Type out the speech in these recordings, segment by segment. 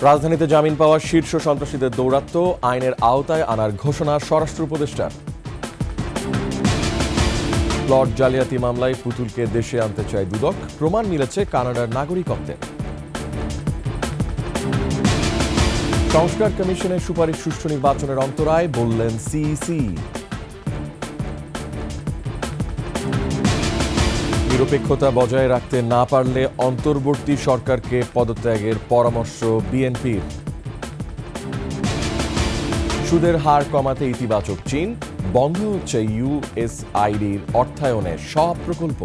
রাজধানীতে জামিন পাওয়া শীর্ষ সন্ত্রাসীদের দৌরাত্ম্য আইনের আওতায় আনার ঘোষণা স্বরাষ্ট্র উপদেষ্টার। প্লট জালিয়াতি মামলায় পুতুলকে দেশে আনতে চায় দুদক, প্রমাণ মিলেছে কানাডার নাগরিকত্বের। সংস্কার কমিশনের সুপারিশ সুষ্ঠু নির্বাচনের অন্তরায়, বললেন সিইসি। নিরপেক্ষতা বজায় রাখতে না পারলে অন্তর্বর্তী সরকারকে পদত্যাগের পরামর্শ বিএনপির। সুদের হার কমাতে ইতিবাচক চীন, বন্ধ হচ্ছে ইউএসআইডির অর্থায়নের সব প্রকল্প।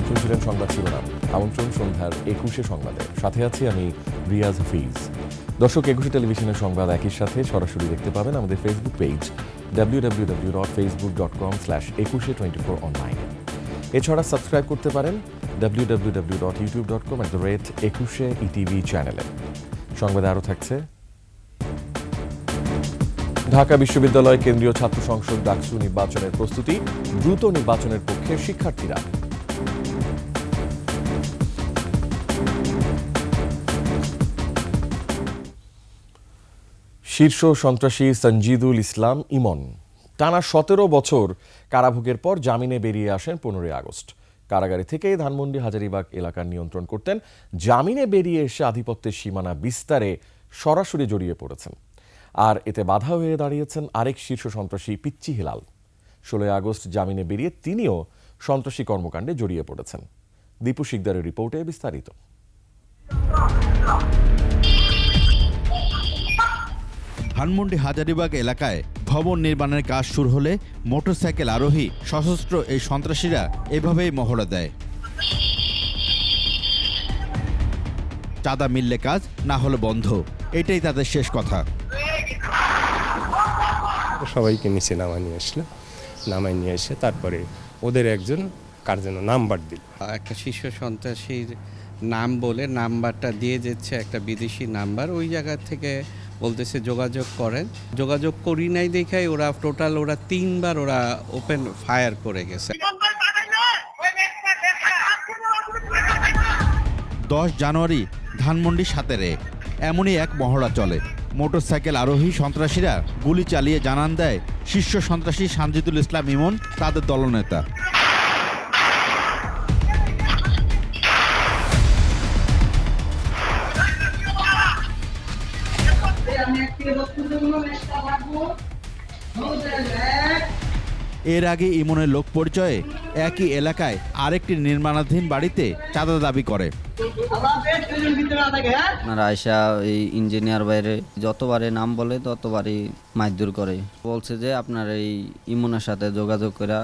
শুনছিলেন সংবাদ শিরোনাম। আমন্ত্রণ সন্ধ্যার 21 সংবাদে, সাথে আছি আমি রিয়াজ হাফিজ। দর্শক, 21 টেলিভিশনের সংবাদ একই সাথে সরাসরি দেখতে পাবেন আমাদের ফেসবুক পেজ www.facebook.com/2124 অনলাইনে। এছাড়া সাবস্ক্রাইব করতে পারেন www.youtube.com/21etv চ্যানেলে। সংবাদে আরও থাকছে, ঢাকা বিশ্ববিদ্যালয় কেন্দ্রীয় ছাত্র সংসদ ডাকসু নির্বাচনের প্রস্তুতি, দ্রুত নির্বাচনের পক্ষে শিক্ষার্থীরা। শীর্ষ সন্ত্রাসী সঞ্জিদুল ইসলাম ইমন টানা 17 বছর কারাভোগের পর জামিনে বেরিয়ে আসেন 15 আগস্ট। কারাগারে থেকে ধানমন্ডি হাজারীবাগ এলাকার নিয়ন্ত্রণ করতেন। জামিনে বেরিয়ে এসে আধিপত্যের সীমানা বিস্তারে সরাসরি জড়িয়ে পড়েছেন। আর এতে বাধা হয়ে দাঁড়িয়েছেন আরেক শীর্ষ সন্ত্রাসী পিচ্চি হেলাল। 16 আগস্ট জামিনে বেরিয়ে তিনিও সন্ত্রাসী কর্মকাণ্ডে জড়িয়ে পড়েছেন। দীপু শিকদারের রিপোর্টে বিস্তারিত। ধানমন্ডি হাজারীবাগ এলাকায় ভবন নির্মাণের কাজ শুরু হলে মোটরসাইকেল আরোহী সশস্ত্র এই সন্ত্রাসীরা এভাবেই মহড়া দেয়। চাঁদা মিললে কাজ, না হলে বন্ধ, এটাই তাদের শেষ কথা। সবাইকে নিচে নামাই নিয়ে এসে তারপরে ওদের একজন কার যেন নাম্বার দিল, একটা শীর্ষ সন্ত্রাসীর নাম বলে নাম্বারটা দিয়ে যাচ্ছে, একটা বিদেশি নাম্বার। ওই জায়গা থেকে বলতেছে যোগাযোগ করেন। যোগাযোগ করি নাই দেখাই ওরা 3বার ওপেন ফায়ার করে গেছে। 10 জানুয়ারি ধানমন্ডি 7 এমনই এক মহড়া চলে। মোটরসাইকেল আরোহী সন্ত্রাসীরা গুলি চালিয়ে জানান দেয় শীর্ষ সন্ত্রাসী সঞ্জিদুল ইসলাম ইমন তাদের দলনেতা। এর আগে ইমনের লোক পরিচয়ে একই এলাকায় আরেকটি নির্মাণাধীন বাড়িতে চাঁদা দাবি করে। আপনার আয়সা এই ইঞ্জিনিয়ার বাইরে যতবারই নাম বলে ততবারই মারধর করে। বলছে যে আপনার এই ইমনের সাথে যোগাযোগ করে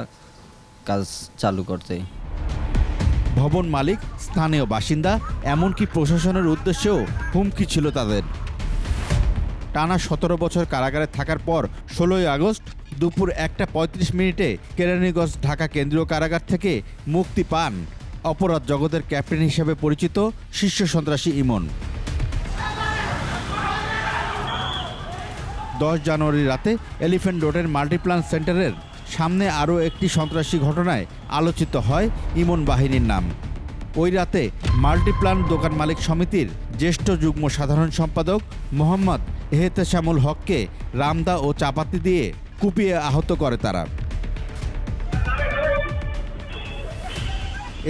কাজ চালু করতে। ভবন মালিক, স্থানীয় বাসিন্দা, এমনকি প্রশাসনের উদ্দেশ্যেও হুমকি ছিল তাদের। টানা 17 বছর কারাগারে থাকার পর 16 আগস্ট দুপুর 1:35 কেরানীগঞ্জ ঢাকা কেন্দ্রীয় কারাগার থেকে মুক্তি পান অপরাধ জগতের ক্যাপ্টেন হিসেবে পরিচিত শীর্ষ সন্ত্রাসী ইমন। 10 জানুয়ারি রাতে এলিফ্যান্ট রোডের মাল্টিপ্লান সেন্টারের সামনে আরও একটি সন্ত্রাসী ঘটনায় আলোচিত হয় ইমন বাহিনীর নাম। ওই রাতে মাল্টিপ্লান দোকান মালিক সমিতির জ্যেষ্ঠ যুগ্ম সাধারণ সম্পাদক মোহাম্মদ এহতেশামুল হককে রামদা ও চাপাতি দিয়ে কুপিয়ে আহত করে তারা।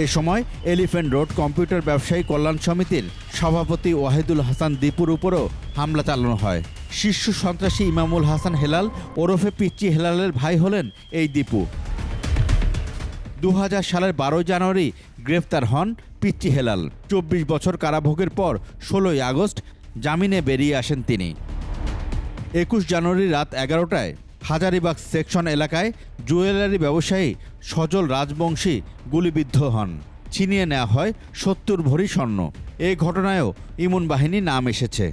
এ সময় এলিফ্যান্ট রোড কম্পিউটার ব্যবসায়ী কল্যাণ সমিতির সভাপতি ওয়াহিদুল হাসান দীপুর উপরও হামলা চালানো হয়। শীর্ষ সন্ত্রাসী ইমামুল হাসান হেলাল ওরফে পিচ্চি হেলালের ভাই হলেন এই দীপু। 2000 সালের 12 জানুয়ারি গ্রেফতার হন পিচ্চি হেলাল। 24 বছর কারাভোগের পর 16 আগস্ট জামিনে বেরিয়ে আসেন তিনি। 21 জানুয়ারি রাত 11টায় হাজারীবাগ সেকশন এলাকায় জুয়েলারি ব্যবসায়ী সজল রাজবংশী গুলিবিদ্ধ হন। ছিনিয়ে নেওয়া হয় 70 ভরি স্বর্ণ। এই ঘটনায়ও ইমন বাহিনীর নাম এসেছে।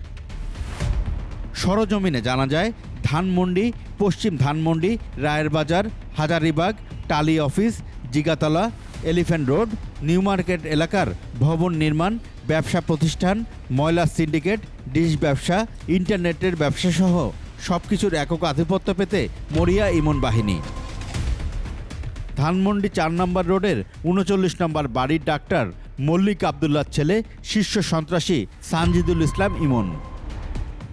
সরজমিনে জানা যায় ধানমন্ডি, পশ্চিম ধানমন্ডি, রায়ের বাজার, হাজারীবাগ, টালি office, Jigatola, elephant road, new market এলাকার ভবন নির্মাণ, ব্যবসা প্রতিষ্ঠান, ময়লা সিন্ডিকেট, ডিশ ব্যবসা, ইন্টারনেটের ব্যবসাসহ সবকিছুর একক আধিপত্য পেতে মরিয়া ইমন বাহিনী। ধানমন্ডি ৪ নম্বর রোডের ৩৯ নম্বর বাড়ির ডাক্তার মল্লিক আবদুল্লার ছেলে শীর্ষ সন্ত্রাসী সানজিদুল ইসলাম ইমন।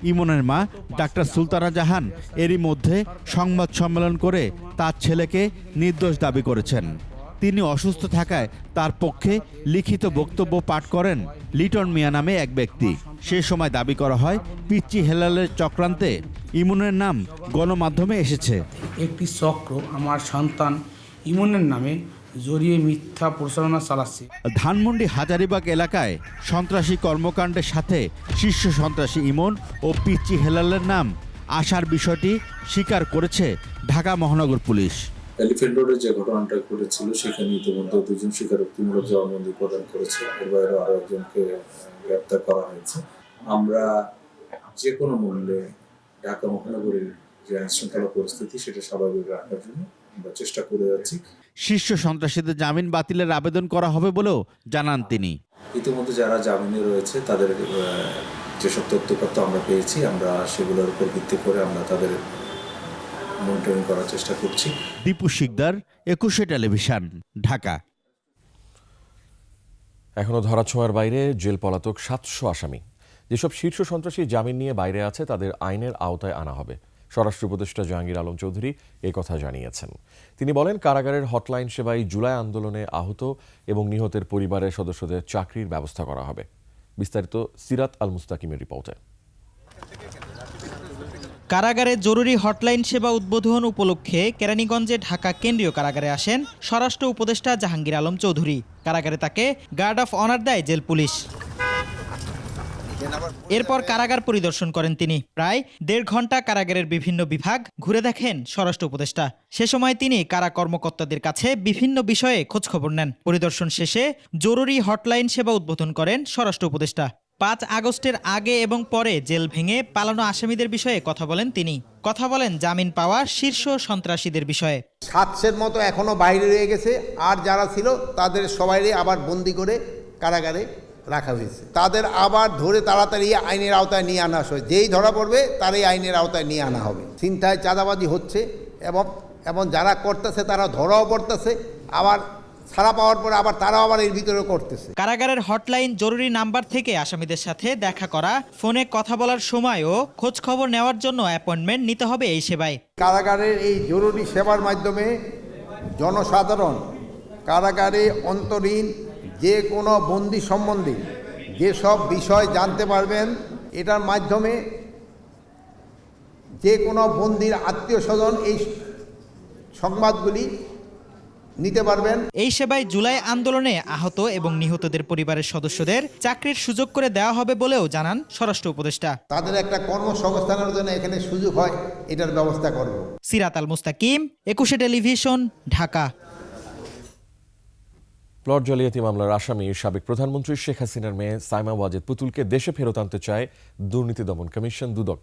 ইমনের মা ডাক্তার সুলতানা জাহান এরই মধ্যে সংবাদ সম্মেলন করে তার ছেলেকে নির্দোষ দাবি করেছেন। তিনি অসুস্থ থাকায় তার পক্ষে লিখিত বক্তব্য পাঠ করেন লিটন মিয়া নামে এক ব্যক্তি। সে সময় দাবি করা হয় পিচ্চি হেলালের চক্রান্তে ইমনের নাম গণমাধ্যমে এসেছে। একটি চক্র আমার সন্তান ইমনের নামে জড়িয়ে মিথ্যা প্রচারণা চালাচ্ছে। ধানমন্ডি হাজারীবাগ এলাকায় সন্ত্রাসী কর্মকাণ্ডের সাথে শীর্ষ সন্ত্রাসী ইমন ও পিচ্চি হেলালের নাম আসার বিষয়টি স্বীকার করেছে ঢাকা মহানগর পুলিশ। এলিফ্যান্ট রোডে যে ঘটনাটা ঘটেছিল সেখানে ইতিমধ্যে 2 জন স্বীকারোক্তিমূলক জবানবন্দি প্রদান করেছে। এর বাইরে আরো একজনকে গ্রেপ্তার করা হয়েছে। আমরা যে কোনো মূল্যে ঢাকা মহানগরীর যে আইনশৃঙ্খলা পরিস্থিতি সেটা স্বাভাবিক রাখার জন্য আমরা চেষ্টা করে যাচ্ছি। শীর্ষ সন্ত্রাসীদের জামিন বাতিলের আবেদন করা হবে বলেও জানান তিনি। ইতিমধ্যে যারা জামিনে রয়েছে তাদের যেসব তথ্যপত্র আমরা পেয়েছি, আমরা সেগুলোর উপর ভিত্তি করে আমরা তাদের মনিটরিং করার চেষ্টা করছি। দীপু শিকদার, 21 টেলিভিশন, ঢাকা। এখনো ধরাছোঁয়ার বাইরে জেল পলাতক 700 আসামি। যেসব শীর্ষ সন্ত্রাসী জামিন নিয়ে বাইরে আছে তাদের আইনের আওতায় আনা হবে। স্বরাষ্ট্র উপদেষ্টা জাহাঙ্গীর আলম চৌধুরী কথা জানিয়েছেন। তিনি বলেন, কারাগারের হটলাইন সেবায় জুলাই আন্দোলনে আহত এবং নিহতের পরিবারের সদস্যদের চাকরির ব্যবস্থা করা হবে। বিস্তারিত সিরাত আল মুস্তাকিমের রিপোর্টে। কারাগারে জরুরি হটলাইন সেবা উদ্বোধন উপলক্ষে কেরানীগঞ্জে ঢাকা কেন্দ্রীয় কারাগারে আসেন স্বরাষ্ট্র উপদেষ্টা জাহাঙ্গীর আলম চৌধুরী। কারাগারে তাকে গার্ড অফ অনার দেয় জেল পুলিশ। এরপর কারাগার পরিদর্শন করেন তিনি। প্রায় 1.5 ঘন্টা কারাগারের বিভিন্ন বিভাগ ঘুরে দেখেন স্বরাষ্ট্র উপদেষ্টা। সে সময় তিনি কারা কর্মকর্তাদের কাছে বিভিন্ন বিষয়ে খোঁজখবর নেন। পরিদর্শন শেষে জরুরি হটলাইন সেবা উদ্বোধন করেন স্বরাষ্ট্র উপদেষ্টা। 5 আগস্টের আগে এবং পরে জেল ভেঙে পালানো আসামিদের বিষয়ে কথা বলেন তিনি। কথা বলেন জামিন পাওয়া শীর্ষ সন্ত্রাসীদের বিষয়ে। 700-এর মতো এখনো বাইরে রয়ে গেছে, আর যারা ছিল তাদের সবাইকে আবার বন্দি করে কারাগারে রাখা হয়েছে। তাদের আবার ধরে তাড়াতাড়ি আইনের আওতায় নিয়ে আনা হয়। যেই ধরা পড়বে তারই আইনের আওতায় নিয়ে আনা হবে। ছিনতাই, চাঁদাবাজি হচ্ছে এবং যারা করতেছে তারা ধরাও পড়তেছে, আবার ছাড়া পাওয়ার পরে আবার তারাও আবার এর ভিতরে করতেছে। কারাগারের হটলাইন জরুরি নাম্বার থেকে আসামিদের সাথে দেখা করা, ফোনে কথা বলার সময়ও খোঁজ খবর নেওয়ার জন্য অ্যাপয়েন্টমেন্ট নিতে হবে এই সেবায়। কারাগারের এই জরুরি সেবার মাধ্যমে জনসাধারণ কারাগারে অন্তরীণ যে কোনো বন্দী সম্বন্ধে যেসব বিষয় জানতে পারবেন। এটার মাধ্যমে যে কোনো বন্দির আত্মীয় স্বজন এই সংবাদগুলি নিতে পারবেন। এই সেবায় জুলাই আন্দোলনে আহত এবং নিহতদের পরিবারের সদস্যদের চাকরির সুযোগ করে দেওয়া হবে বলেও জানান স্বরাষ্ট্র উপদেষ্টা। তাদের একটা কর্মসংস্থানের জন্য এখানে সুযোগ হয়, এটার ব্যবস্থা করব। সিরাত আল মুস্তাকিম, 21 টেলিভিশন, ঢাকা। প্লট জালিয়াতি মামলার আসামি সাবেক প্রধানমন্ত্রী শেখ হাসিনার মেয়ে সাইমা ওয়াজেদ পুতুলকে দেশে ফেরত আনতে চায় দুর্নীতি দমন কমিশন দুদক।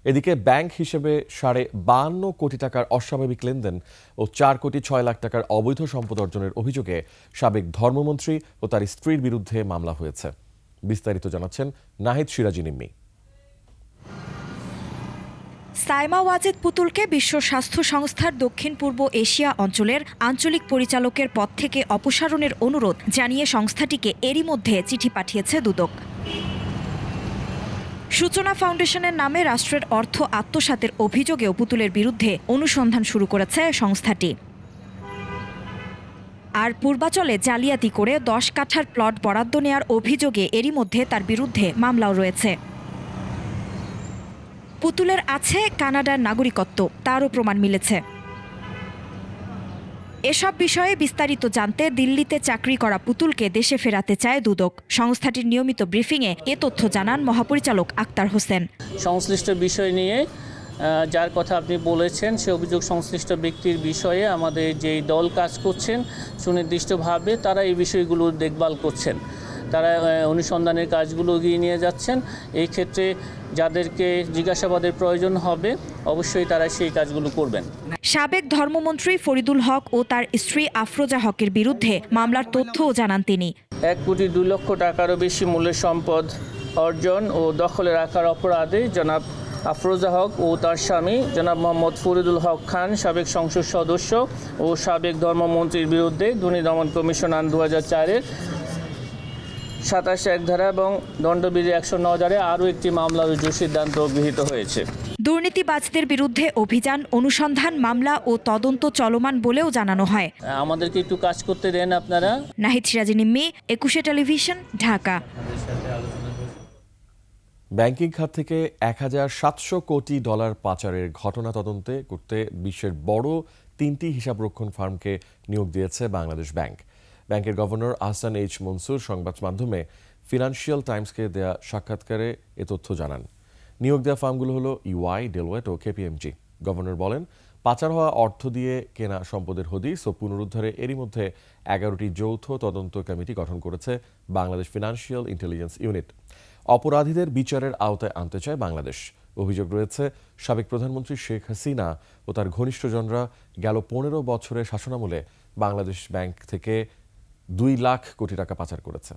এদিকে ব্যাংক হিসেবে 52 কোটি টাকার অস্বাভাবিক লেনদেন ও 4 কোটি 6 লাখ টাকার অবৈধ সম্পদ অর্জনের অভিযোগে সাবেক ধর্মমন্ত্রী ও তার স্ত্রীর বিরুদ্ধে মামলা হয়েছে। বিস্তারিত জানাচ্ছেন নাহিদ সিরাজি নিম্মি। সাইমা ওয়াজেদ পুতুলকে বিশ্ব স্বাস্থ্য সংস্থার দক্ষিণ পূর্ব এশিয়া অঞ্চলের আঞ্চলিক পরিচালকের পদ থেকে অপসারণের অনুরোধ জানিয়ে সংস্থাটিকে এরই মধ্যে চিঠি পাঠিয়েছে দুদক। সূচনা ফাউন্ডেশনের নামে রাষ্ট্রের অর্থ আত্মসাতের অভিযোগেও পুতুলের বিরুদ্ধে অনুসন্ধান শুরু করেছে সংস্থাটি। আর পূর্বাচলে জালিয়াতি করে 10 কাঠার প্লট বরাদ্দ নেয়ার অভিযোগে এরই মধ্যে তার বিরুদ্ধে মামলাও রয়েছে। পুতুলের আছে কানাডার নাগরিকত্ব, তারও প্রমাণ মিলেছে। এসব বিষয়ে বিস্তারিত জানতে দিল্লিতে চাকরি করা পুতুলকে দেশে ফেরাতে চায় দুদক। সংস্থাটির নিয়মিত ব্রিফিংয়ে এ তথ্য জানান মহাপরিচালক আক্তার হোসেন। সংশ্লিষ্ট বিষয় নিয়ে যার কথা আপনি বলেছেন সে অভিযোগ সংশ্লিষ্ট ব্যক্তির বিষয়ে আমাদের যেই দল কাজ করছেন সুনির্দিষ্টভাবে তারা এই বিষয়গুলো দেখভাল করছেন। তারা অনুসন্ধানের কাজগুলো এগিয়ে নিয়ে যাচ্ছেন। এই ক্ষেত্রে যাদেরকে জিজ্ঞাসাবাদের প্রয়োজন হবে অবশ্যই তারা সেই কাজগুলো করবেন। সাবেক ধর্মমন্ত্রী ফরিদুল হক ও তার স্ত্রী আফরোজা হকের বিরুদ্ধে মামলার তথ্যও জানান তিনি। 1,02,00,000 টাকারও বেশি মূল্যের সম্পদ অর্জন ও দখলে রাখার অপরাধে জনাব আফরোজা হক ও তার স্বামী জনাব মোহাম্মদ ফরিদুল হক খান, সাবেক সংসদ সদস্য ও সাবেক ধর্মমন্ত্রীর বিরুদ্ধে দুর্নীতি দমন কমিশন আইন 2004-এর 27 ধারা এবং দণ্ডবিধি 109 ধারায় আরও একটি মামলা রুজুর সিদ্ধান্ত গৃহীত হয়েছে। দুর্নীতিবাজদের বিরুদ্ধে অভিযান, অনুসন্ধান, মামলা ও তদন্ত চলমান বলেও জানানো হয়। আমাদেরকে একটু কাজ করতে দেন আপনারা। নাহিদ সিরাজি নিম্মি, 21 টেলিভিশন, ঢাকা। ব্যাংকিং খাত থেকে $1,700 কোটি পাচারের ঘটনা তদন্তে করতে বিশ্বের বড় 3টি হিসাবরক্ষণ ফার্মকে নিয়োগ দিয়েছে বাংলাদেশ ব্যাংক। ব্যাংকের গভর্নর আহসান এইচ মনসুর সংবাদ মাধ্যমে ফিনান্সিয়াল টাইমসকে দেয়া সাক্ষাৎকারে এ তথ্য জানান। নিয়োগ দেওয়া ফার্মগুলো হলো EY, ডেলওয়েট ও KPMG। গভর্নর বলেন, পাচার হওয়া অর্থ দিয়ে কেনা সম্পদের হদিস ও পুনরুদ্ধারে এরই মধ্যে 11টি যৌথ তদন্ত কমিটি গঠন করেছে বাংলাদেশ ফিনান্সিয়াল ইন্টেলিজেন্স ইউনিট। অপরাধীদের বিচারের আওতায় আনতে চায় বাংলাদেশ। অভিযোগ রয়েছে, সাবেক প্রধানমন্ত্রী শেখ হাসিনা ও তার ঘনিষ্ঠজনরা গেল 15 বছরের শাসনামলে বাংলাদেশ ব্যাংক থেকে 2 লাখ কোটি টাকা পাচার করেছে।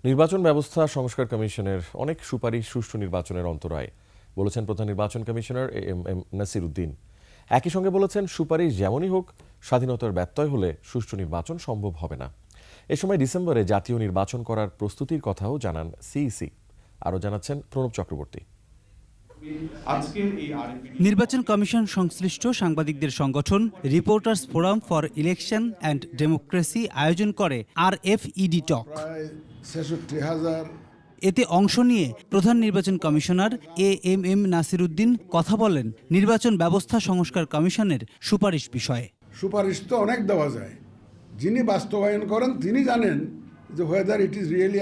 নির্বাচন ব্যবস্থা সংস্কার কমিশনের অনেক সুপারিশ সুষ্ঠু নির্বাচনের অন্তরায়, বলেছেন প্রধান নির্বাচন কমিশনার AM নাসির উদ্দিন। একই সঙ্গে বলেছেন, সুপারিশ যেমনই হোক, স্বাধীনতার ব্যত্যয় হলে সুষ্ঠু নির্বাচন সম্ভব হবে না। এ সময় ডিসেম্বরে জাতীয় নির্বাচন করার প্রস্তুতির কথাও জানান সিইসি। আরও জানাচ্ছেন প্রণব চক্রবর্তী। নির্বাচন কমিশন সংশ্লিষ্ট সাংবাদিকদের সংগঠন reporters forum for election and democracy আয়োজন করে RFED টক। এতে অংশ নিয়ে প্রধান নির্বাচন কমিশনার AM নাসির উদ্দিন কথা বলেন নির্বাচন ব্যবস্থা সংস্কার কমিশনের সুপারিশ বিষয়ে। সুপারিশ তো অনেক দেওয়া যায়, যিনি বাস্তবায়ন করেন তিনি জানেন যে whether it is really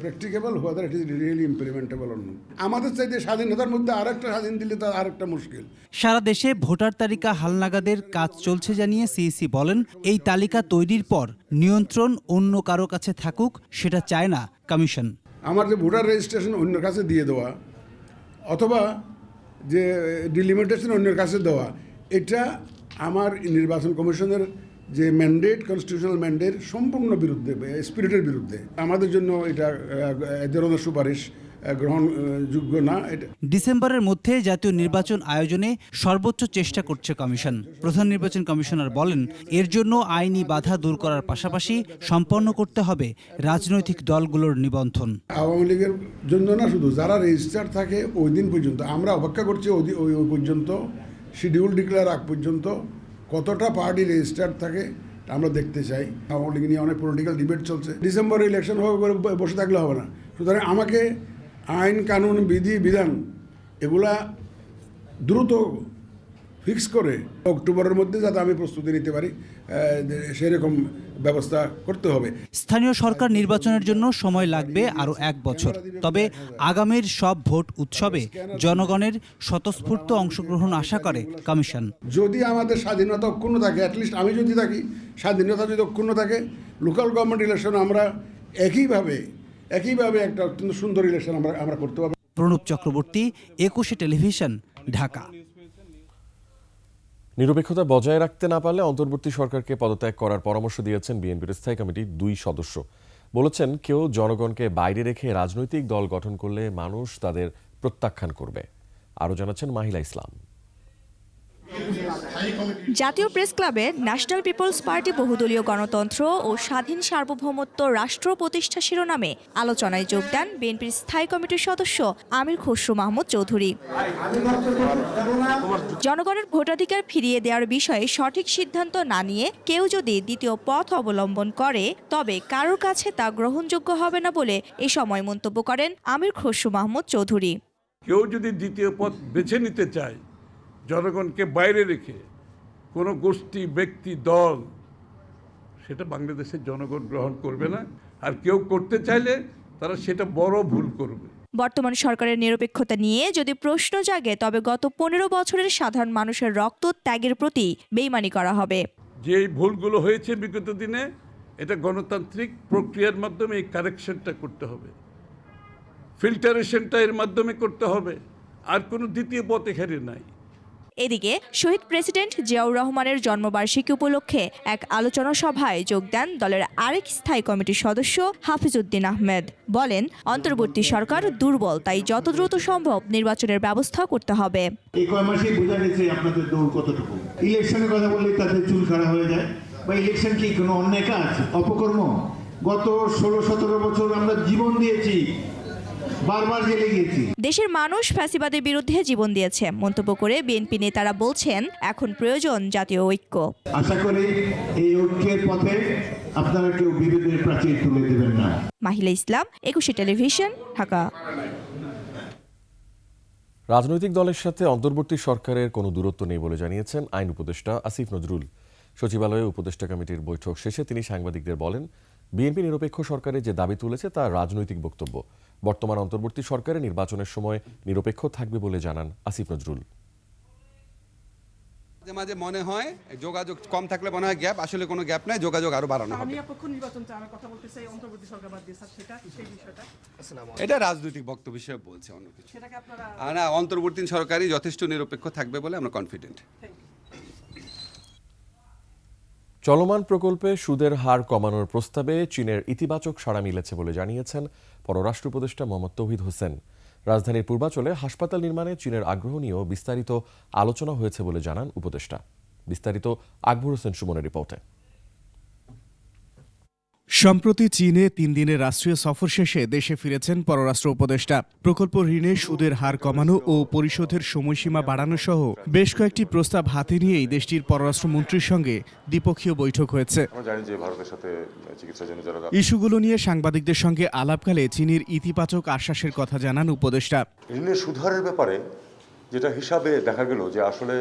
practicable, whether it is really implementable অন্য। আমাদের চাইতে স্বাধীনতার মধ্যে আরেকটা স্বাধীন দিলে তার আরেকটা মুশকিল। সারা দেশে ভোটার তালিকা হালনাগাদের কাজ চলছে জানিয়ে সিইসি বলেন, এই তালিকা তৈরির পর নিয়ন্ত্রণ অন্য কারো কাছে থাকুক সেটা চায় না কমিশন। আমার যে ভোটার রেজিস্ট্রেশন অন্যের কাছে দিয়ে দেওয়া অথবা যে ডিলিমিটেশন অন্যের কাছে দেওয়া, এটা আমার নির্বাচন কমিশনের যে ম্যান্ডেট, কনস্টিটিউশনাল ম্যান্ডেট সম্পূর্ণ বিরুদ্ধে, স্পিরিটের বিরুদ্ধে। আমাদের জন্য এটা এ ধরনের সুপারিশ গ্রহণযোগ্য না। ডিসেম্বরের মধ্যে জাতীয় নির্বাচন আয়োজনে সর্বোচ্চ চেষ্টা করছে কমিশন। প্রধান নির্বাচন কমিশনার বলেন, এর জন্য আইনি বাধা দূর করার পাশাপাশি সম্পন্ন করতে হবে রাজনৈতিক দলগুলোর নিবন্ধন। আওয়ামী লীগের জন্য না, শুধু যারা রেজিস্টার থাকে ওই দিন পর্যন্ত আমরা অপেক্ষা করছি, ওই পর্যন্ত শিডিউল ডিক্লেয়ার আগ পর্যন্ত কতটা পার্টি রেজিস্টার থাকে আমরা দেখতে চাই। আওয়ামী লীগ নিয়ে অনেক পলিটিক্যাল ডিবেট চলছে। ডিসেম্বরে ইলেকশন হবে করে বসে থাকলে হবে না। সুতরাং আমাকে আইন কানুন বিধি বিধান এগুলা দ্রুত ফিক্স করে অক্টোবরের মধ্যে যাতে আমি প্রস্তুতি নিতে পারি সেরকম ব্যবস্থা করতে হবে। স্থানীয় সরকার নির্বাচনের জন্য সময় লাগবে আরও 1 বছর। তবে আগামীর সব ভোট উৎসবে জনগণের স্বতঃস্ফূর্ত অংশগ্রহণ আশা করে কমিশন। যদি আমাদের স্বাধীনতা অক্ষুণ্ণ থাকে, অ্যাটলিস্ট আমি যদি থাকি, স্বাধীনতা যদি অক্ষুণ্ণ থাকে, লোকাল গভর্নমেন্ট ইলেকশন আমরা একইভাবে একটা অত্যন্ত সুন্দর ইলেকশন আমরা করতে পারবো। প্রণব চক্রবর্তী, 21 টেলিভিশন, ঢাকা। নিরপেক্ষতা বজায় রাখতে না পারলে অন্তর্বর্তী সরকারকে পদত্যাগ করার পরামর্শ দিয়েছেন বিএনপির স্থায়ী কমিটির 2 সদস্য। বলেছেন, কেউ জনগণকে বাইরে রেখে রাজনৈতিক দল গঠন করলে মানুষ তাদের প্রত্যাখ্যান করবে। আরও জানাচ্ছেন মাহিলা ইসলাম। জাতীয় প্রেস ক্লাবে ন্যাশনাল পিপলস পার্টি বহুদলীয় গণতন্ত্র ও স্বাধীন সার্বভৌমত্ব রাষ্ট্র প্রতিষ্ঠা শিরোনামে আলোচনায় যোগ দেন বিএনপির স্থায়ী কমিটির সদস্য আমির খসরু মাহমুদ চৌধুরী। জনগণের ভোটাধিকার ফিরিয়ে দেওয়ার বিষয়ে সঠিক সিদ্ধান্ত না নিয়ে কেউ যদি দ্বিতীয় পথ অবলম্বন করে তবে কারোর কাছে তা গ্রহণযোগ্য হবে না বলে এ সময় মন্তব্য করেন আমির খসরু মাহমুদ চৌধুরী। কেউ যদি দ্বিতীয় পথ বেছে নিতে চায় জনগণকে বাইরে রেখে, কোনো গোষ্ঠী, ব্যক্তি, দল, সেটা বাংলাদেশের জনগণ গ্রহণ করবে না। আর কেউ করতে চাইলে তারা সেটা বড় ভুল করবে। বর্তমান সরকারের নিরপেক্ষতা নিয়ে যদি প্রশ্ন জাগে তবে গত 15 বছরের সাধারণ মানুষের রক্ত ত্যাগের প্রতি বেইমানি করা হবে। যে ভুলগুলো হয়েছে বিগত দিনে এটা গণতান্ত্রিক প্রক্রিয়ার মাধ্যমে এই কারেকশনটা করতে হবে, ফিল্টারেশনটা এর মাধ্যমে করতে হবে, আর কোনো দ্বিতীয় পথ এখানে নাই। এদিকে শহীদ প্রেসিডেন্ট জিয়াউর রহমানের জন্মবার্ষিকী উপলক্ষে এক আলোচনা সভায় যোগ দেন দলের আরেক স্থায়ী কমিটির সদস্য হাফিজউদ্দিন আহমেদ। বলেন, অন্তর্বর্তী সরকার দুর্বল, তাই যত দ্রুত সম্ভব নির্বাচনের ব্যবস্থা করতে হবে। এই কয় মাসেই বোঝা গেছে আপনাদের দৌড় কতটুকু। ইলেকশনের কথা বললে তাদের চুল খাড়া হয়ে যায়, বা ইলেকশন কি কোনো অন্যায় কাজ, অপকর্ম? গত 16-17 বছর আমরা জীবন দিয়েছি, বারবার জেলে গিয়েছি। দেশের মানুষ ফ্যাসিবাদের বিরুদ্ধে জীবন দিয়েছে মন্তব্য করে বিএনপি নেতারা বলছেন, এখন প্রয়োজন জাতীয় ঐক্য। আশা করি এই ঐক্যের পথে আপনারা কেউ বিরোধের প্রাচীর তুলে দেবেন না। মাহিলা ইসলাম, 21 টেলিভিশন, ঢাকা। রাজনৈতিক দলের সাথে অন্তর্বর্তী সরকারের কোনো দূরত্ব নেই বলে জানিয়েছেন আইন উপদেষ্টা আসিফ নজরুল। সচিবালয়ে উপদেষ্টা কমিটির বৈঠক শেষে তিনি সাংবাদিকদের বলেন, বিএনপি নিরপেক্ষ সরকারের যে দাবি তুলেছে তা রাজনৈতিক বক্তব্য। বর্তমান অন্তর্বর্তী সরকারে নির্বাচনের সময় নিরপেক্ষ থাকবে বলে জানান আসিফ নজরুল। মাঝে মাঝে মনে হয় যোগাযোগ কম থাকলে মনে হয় গ্যাপ, আসলে কোনো গ্যাপ নাই, যোগাযোগ আরো বাড়ানো হবে। এটা রাজনৈতিক বক্তব্য হিসেবে বলছে, অন্য কিছু না। অন্তর্বর্তী সরকারই যথেষ্ট নিরপেক্ষ থাকবে বলে আমরা কনফিডেন্ট। চলমান প্রকল্পে সুদের হার কমানোর প্রস্তাবে চীনের ইতিবাচক সাড়া মিলেছে বলে জানিয়েছেন পররাষ্ট্র উপদেষ্টা মোহাম্মদ তৌহিদ হোসেন। রাজধানীর পূর্বাঞ্চলে হাসপাতাল নির্মাণে চীনের আগ্রহ নিয়েও বিস্তারিত আলোচনা হয়েছে বলে জানান উপদেষ্টা। বিস্তারিত আকবর হোসেন সুমনের রিপোর্টে। সম্প্রতি চীনে 3 দিনের রাষ্ট্রীয় সফর শেষে দেশে ফিরেছেন পররাষ্ট্র উপদেষ্টা। প্রকল্প ঋণে সুদের হার কমানো ও পরিশোধের সময়সীমা বাড়ানো সহ বেশ কয়েকটি প্রস্তাব হাতে নিয়েই দেশটির পররাষ্ট্রমন্ত্রীর সঙ্গে দ্বিপক্ষীয় বৈঠক হয়েছে। ইস্যুগুলো নিয়ে সাংবাদিকদের সঙ্গে আলাপকালে চীনের ইতিবাচক আশ্বাসের কথা জানান উপদেষ্টা। ঋণের সুধারের ব্যাপারে যেটা হিসাবে দেখা গেল যে আসলে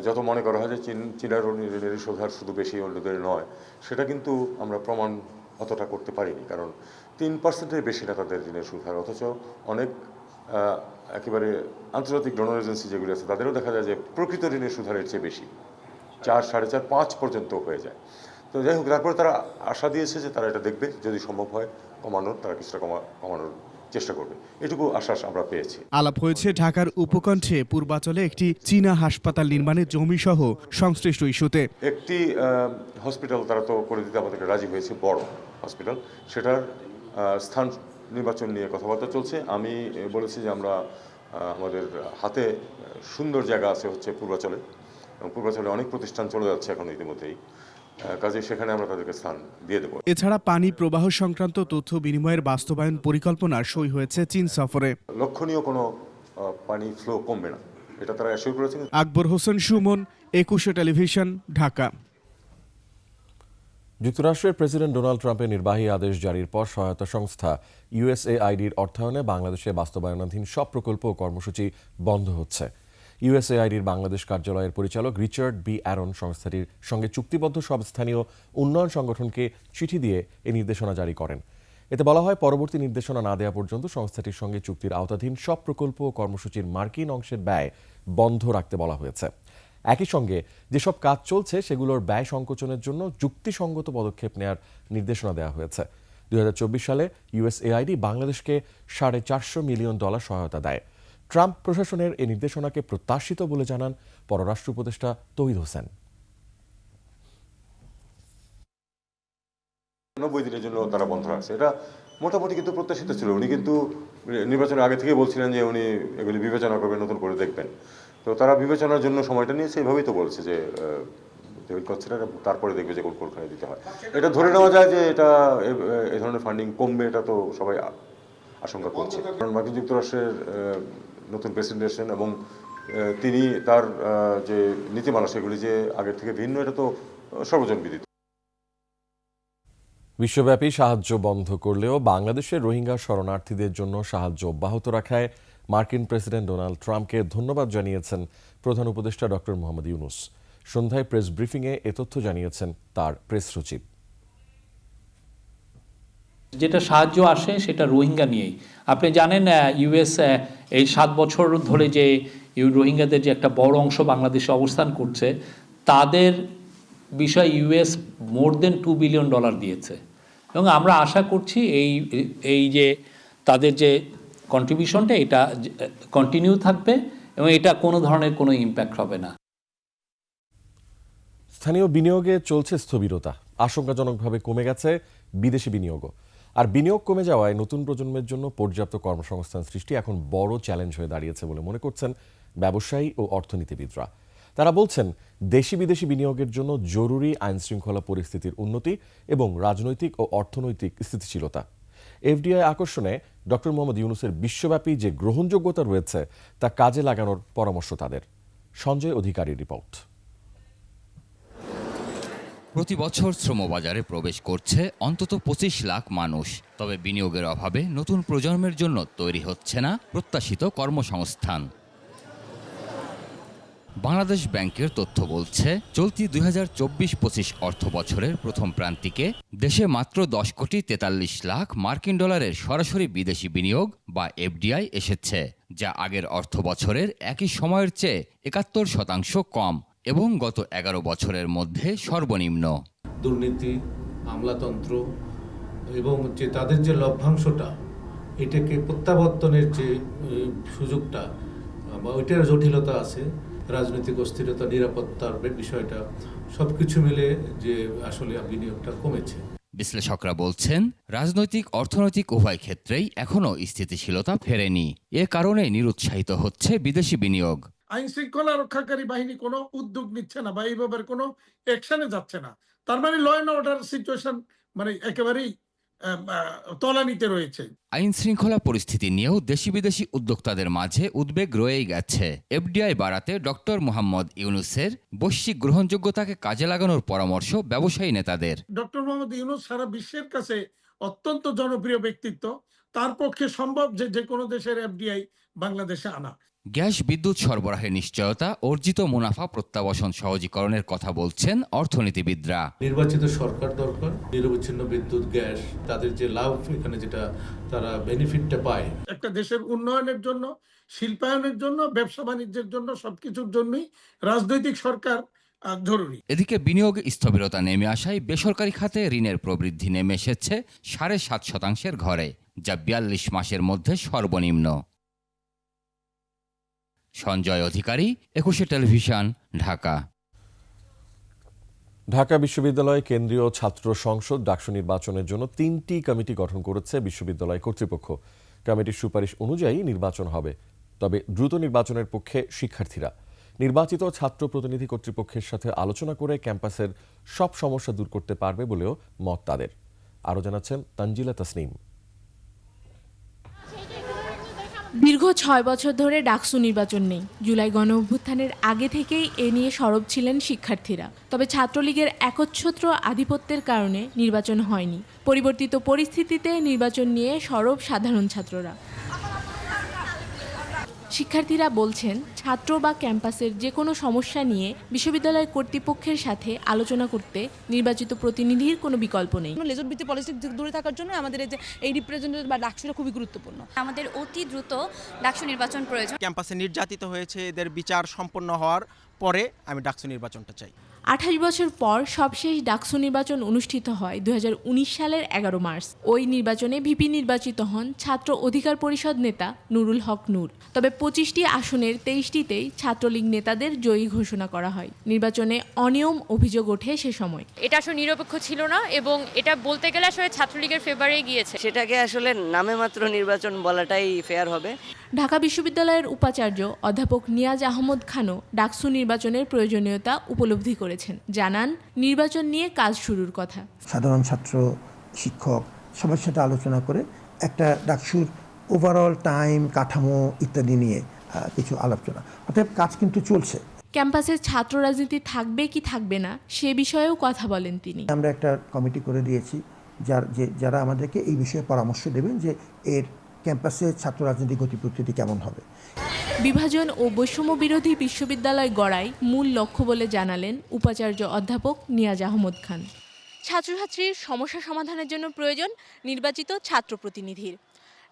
যত মনে করা হয় যে চীনের ঋণের সুধার শুধু বেশি অন্যদের নয়, সেটা কিন্তু আমরা প্রমাণ অতটা করতে পারিনি। কারণ 3%-এর বেশি না তাদের ঋণের সুধার, অথচ অনেক একেবারে আন্তর্জাতিক ডোনার এজেন্সি যেগুলো আছে তাদেরও দেখা যায় যে প্রকৃত ঋণের সুধারের চেয়ে বেশি, 4, 4.5, 5 পর্যন্ত হয়ে যায়। তো যাই হোক, তারপরে তারা আশা দিয়েছে যে তারা এটা দেখবে, যদি সম্ভব হয় কমানোর, তারা কিছুটা কমানোর চেষ্টা করবে, এটুকু আশ্বাস আমরা পেয়েছি। আলাপ হয়েছে ঢাকার উপকণ্ঠে পূর্বাঞ্চলে একটি চীনা হাসপাতাল নির্মাণের জমি সহ সংশ্লিষ্ট ইস্যুতে। একটি হসপিটাল তারা তো করে দিতে আমাদেরকে রাজি হয়েছে, বড় হসপিটাল, সেটার স্থান নির্বাচন নিয়ে কথাবার্তা চলছে। আমি বলেছি যে আমরা আমাদের হাতে সুন্দর জায়গা আছে হচ্ছে পূর্বাঞ্চলে, এবং পূর্বাঞ্চলে অনেক প্রতিষ্ঠান চলে যাচ্ছে এখন ইতিমধ্যেই, কাজে সেখানে আমরা তাদেরকে স্থান দিয়ে দেব। এছাড়া পানি প্রবাহ সংক্রান্ত তথ্য বিনিময়ের বাস্তবায়ন পরিকল্পনা সই হয়েছে চীন সফরে। লক্ষণীয় কোনো পানি ফ্লো কমবে না, এটা তারা অ্যাসিওর করেছেন। আকবর হোসেন সুমন, 21 টেলিভিশন, ঢাকা। যুক্তরাষ্ট্রের প্রেসিডেন্ট ডোনাল্ড ট্রাম্পের নির্বাহী আদেশ জারির পর সহায়তা সংস্থা ইউএসএআইডির অর্থায়নে বাংলাদেশে বাস্তবায়নাধীন সব প্রকল্প ও কর্মসূচি বন্ধ হচ্ছে। ইউএসএআইডির বাংলাদেশ কার্যালয়ের পরিচালক রিচার্ড বি অ্যারন সংস্থাটির সঙ্গে চুক্তিবদ্ধ সব স্থানীয় উন্নয়ন সংগঠনকে চিঠি দিয়ে এই নির্দেশনা জারি করেন। এতে বলা হয়, পরবর্তী নির্দেশনা না দেওয়া পর্যন্ত সংস্থাটির সঙ্গে চুক্তির আওতাধীন সব প্রকল্প ও কর্মসূচির মার্কিন অংশের ব্যয় বন্ধ রাখতে বলা হয়েছে। একই সঙ্গে যেসব কাজ চলছে সেগুলোর ব্যয় সংকোচনের জন্য যুক্তিসঙ্গত পদক্ষেপ নেওয়ার নির্দেশনা দেওয়া হয়েছে। 2024 সালে ইউএসএআইডি বাংলাদেশকে $450 মিলিয়ন সহায়তা দেয়। ট্রাম্প প্রশাসনের এই নির্দেশনাকে প্রত্যাশিত বলে জানান পররাষ্ট্র উপদেষ্টা তৌহিদ হোসেন। 90 দিনের জন্য তারা বন্ধ রাখছে, এটা মোটামুটি কিন্তু প্রত্যাশিত ছিল। উনি কিন্তু নির্বাচনের আগে থেকে বলছিলেন যে উনি এগুলি বিবেচনা করবেন, নতুন করে দেখবেন। তো তারা বিবেচনার জন্য সময়টা নিয়েছে, এইভাবেই তো বলছে যে তারপরে দেখবে যে কোনখানে দিতে হয়। এটা ধরে নেওয়া যায় যে এটা এই ধরনের ফান্ডিং কমবে, এটা তো সবাই আশঙ্কা করছে। কারণ মার্কিন যুক্তরাষ্ট্রের নতুন প্রেসিডেন্ট এসেছেন এবং তিনি তার যে নীতিমালা সেগুলি যে আগের থেকে ভিন্ন, এটা তো সর্বজনবিদিত। বিশ্বব্যাপী সাহায্য বন্ধ করলেও বাংলাদেশের রোহিঙ্গা শরণার্থীদের জন্য সাহায্য অব্যাহত রাখায় মার্কিন প্রেসিডেন্ট ডোনাল্ড ট্রাম্পকে ধন্যবাদ জানিয়েছেন প্রধান উপদেষ্টা ডক্টর মোহাম্মদ ইউনূস। সন্ধ্যায় প্রেস ব্রিফিংয়ে এ তথ্য জানিয়েছেন তার প্রেস সচিব। যেটা সাহায্য আসে সেটা রোহিঙ্গা নিয়েই। আপনি জানেন ইউএস এই 7 বছর ধরে যে রোহিঙ্গাদের যে একটা বড় অংশ বাংলাদেশে অবস্থান করছে, তাদের বিষয়ে ইউএস মোর দেন $2 বিলিয়ন দিয়েছে এবং আমরা আশা করছি এই যে তাদের যে কন্ট্রিবিউশনটা এটা কন্টিনিউ থাকবে এবং এটা কোনো ধরনের কোনো ইম্প্যাক্ট হবে না। স্থানীয় বিনিয়োগে চলছে স্থবিরতা, আশঙ্কাজনকভাবে কমে গেছে বিদেশি বিনিয়োগও। আর বিনিয়োগ কমে যাওয়ায় নতুন প্রজন্মের জন্য পর্যাপ্ত কর্মসংস্থান সৃষ্টি এখন বড় চ্যালেঞ্জ হয়ে দাঁড়িয়েছে বলে মনে করছেন ব্যবসায়ী ও অর্থনীতিবিদরা। তারা বলছেন দেশি বিদেশি বিনিয়োগের জন্য জরুরি আইনশৃঙ্খলা পরিস্থিতির উন্নতি এবং রাজনৈতিক ও অর্থনৈতিক স্থিতিশীলতা। এফডিআই আকর্ষণে ডক্টর মোহাম্মদ ইউনূসের বিশ্বব্যাপী যে গ্রহণযোগ্যতা রয়েছে তা কাজে লাগানোর পরামর্শ তাদের। সঞ্জয় অধিকারীর রিপোর্ট। প্রতি বছর শ্রমবাজারে প্রবেশ করছে অন্তত 25 লাখ মানুষ, তবে বিনিয়োগের অভাবে নতুন প্রজন্মের জন্য তৈরি হচ্ছে না প্রত্যাশিত কর্মসংস্থান। বাংলাদেশ ব্যাংকের তথ্য বলছে চলতি 2024-25 অর্থ বছরের প্রথম প্রান্তিকে দেশে মাত্র 10,43 লাখ মার্কিন ডলারের সরাসরি বিদেশি বিনিয়োগ বা এফডিআই এসেছে, যা আগের অর্থ বছরের একই সময়ের চেয়ে 71% কম এবং গত 11 বছরের মধ্যে সর্বনিম্ন। দুর্নীতি, আমলাতন্ত্র এবং যে তাদের যে লভ্যাংশটা, এটাকে প্রত্যাবর্তনের যে সুযোগটা বা ওইটার জটিলতা আছে, রাজনৈতিক অস্থিরতা, নিরাপত্তার বিষয়টা সবকিছু মিলে যে আসলে বিনিয়োগটা কমেছে। বিশ্লেষকরা বলছেন রাজনৈতিক অর্থনৈতিক উভয় ক্ষেত্রেই এখনও স্থিতিশীলতা ফেরেনি। এ কারণে নিরুৎসাহিত হচ্ছে বিদেশি বিনিয়োগ। আইন শৃঙ্খলা রক্ষাকারী বাহিনী কোনো উদ্যোগ নিচ্ছে না বা এইভাবে কোনো অ্যাকশনে যাচ্ছে না, তার মানে ল অ্যান্ড অর্ডার সিচুয়েশন মানে একেবারেই তলানিতে রয়েছে। আইন শৃঙ্খলা পরিস্থিতি নিয়েও দেশি বিদেশি উদ্যোক্তাদের মাঝে উদ্বেগ রয়েই গেছে। এফডিআই বাড়াতে ডক্টর মোহাম্মদ ইউনূসের বৈশ্বিক গ্রহণযোগ্যতাকে কাজে লাগানোর পরামর্শ ব্যবসায়ী নেতাদের। ডক্টর মোহাম্মদ ইউনূস সারা বিশ্বের কাছে অত্যন্ত জনপ্রিয় ব্যক্তিত্ব, তার পক্ষে সম্ভব যে কোনো দেশের এফডিআই বাংলাদেশে আনা। গ্যাস বিদ্যুৎ সরবরাহের নিশ্চয়তা, অর্জিত মুনাফা প্রত্যাবাসন সহজীকরণের কথা বলছেন অর্থনীতিবিদরা। নির্বাচিত সরকার দরকার, নিরবচ্ছিন্ন বিদ্যুৎ, গ্যাস, তাদের যে লাভ এখানে যেটা তারা বেনিফিটটা পায়। একটা দেশের উন্নয়নের জন্য, শিল্পায়নের জন্য, ব্যবসা বাণিজ্যের জন্য, সবকিছুর জন্যই রাজনৈতিক সরকার জরুরি। এদিকে বিনিয়োগে স্থবিরতা নেমে আসায় বেসরকারি খাতে ঋণের প্রবৃদ্ধি নেমে এসেছে 7.5% ঘরে, যা 42 মাসের মধ্যে সর্বনিম্ন। সঞ্জয় অধিকারী, 21 টেলিভিশন, ঢাকা। ঢাকা বিশ্ববিদ্যালয় কেন্দ্রীয় ছাত্র সংসদ ডাকসু নির্বাচনের জন্য 3টি কমিটি গঠন করেছে বিশ্ববিদ্যালয় কর্তৃপক্ষ। কমিটির সুপারিশ অনুযায়ী নির্বাচন হবে, তবে দ্রুত নির্বাচনের পক্ষে শিক্ষার্থীরা। নির্বাচিত ছাত্র প্রতিনিধি কর্তৃপক্ষের সাথে আলোচনা করে ক্যাম্পাসের সব সমস্যা দূর করতে পারবে বলেও মত তাদের। আরও জানাচ্ছেন তানজিলা তাসনিম। দীর্ঘ 6 বছর ধরে ডাকসু নির্বাচন নেই। জুলাই গণ অভ্যুত্থানের আগে থেকেই এ নিয়ে সরব ছিলেন শিক্ষার্থীরা, তবে ছাত্রলীগের একচ্ছত্র আধিপত্যের কারণে নির্বাচন হয়নি। পরিবর্তিত পরিস্থিতিতে নির্বাচন নিয়ে সরব সাধারণ ছাত্ররা। শিক্ষার্থীরা বলছেন ছাত্র বা ক্যাম্পাসের যে কোনো সমস্যা নিয়ে বিশ্ববিদ্যালয় কর্তৃপক্ষের সাথে আলোচনা করতে নির্বাচিত প্রতিনিধির কোনো বিকল্প নেই। লেজর ভিত্তিক পলিটিক্স দূরে থাকার জন্য আমাদের এই রিপ্রেজেন্টেটিভ বা ডাকসুটা খুবই গুরুত্বপূর্ণ। আমাদের অতি দ্রুত ডাকসু নির্বাচন প্রয়োজন। ক্যাম্পাসে নির্যাতিত হয়েছে, এদের বিচার সম্পন্ন হওয়ার পরে আমি ডাকসু নির্বাচনটা চাই। 28 বছর পর সবশেষ ডাকসু নির্বাচন অনুষ্ঠিত হয় 2019 সালের 11 মার্চ। ওই নির্বাচনে ভিপি নির্বাচিত হন ছাত্র অধিকার পরিষদ নেতা নুরুল হক নূর। তবে 25টি আসনের 23টিতেই ছাত্রলীগ নেতাদের জয়ী ঘোষণা করা হয়। নির্বাচনে অনিয়ম অভিযোগ ওঠে সে সময়। এটা আসলে নিরপেক্ষ ছিল না এবং এটা বলতে গেলে আসলে ছাত্রলীগের ফেভারে গিয়েছে। সেটাকে আসলে নামে মাত্র নির্বাচন বলাটাই ফেয়ার হবে। ঢাকা বিশ্ববিদ্যালয়ের উপাচার্য অধ্যাপক নিয়াজ আহমদ খানও ডাকসু নির্বাচনের প্রয়োজনীয়তা উপলব্ধি করেছেন। জানান নির্বাচন নিয়ে কাজ শুরুর কথা। সাধারণ ছাত্র, শিক্ষক সবার সাথে আলোচনা করে একটা ডাকসুর ওভারঅল টাইম, কাঠামো ইত্যাদি নিয়ে কিছু আলোচনা, অর্থাৎ কাজ কিন্তু চলছে। ক্যাম্পাসের ছাত্র রাজনীতি থাকবে কি থাকবে না সে বিষয়েও কথা বলেন তিনি। আমরা একটা কমিটি করে দিয়েছি যারা আমাদেরকে এই বিষয়ে পরামর্শ দেবেন যে এর ক্যাম্পাসে ছাত্র রাজনীতি গতি প্রকৃতি কেমন হবে। বিভাজন ও বৈষম্য বিরোধী বিশ্ববিদ্যালয় গড়াই মূল লক্ষ্য বলে জানালেন উপাচার্য অধ্যাপক নিয়াজ আহমদ খান। ছাত্রছাত্রীর সমস্যা সমাধানের জন্য প্রয়োজন নির্বাচিত ছাত্র প্রতিনিধির।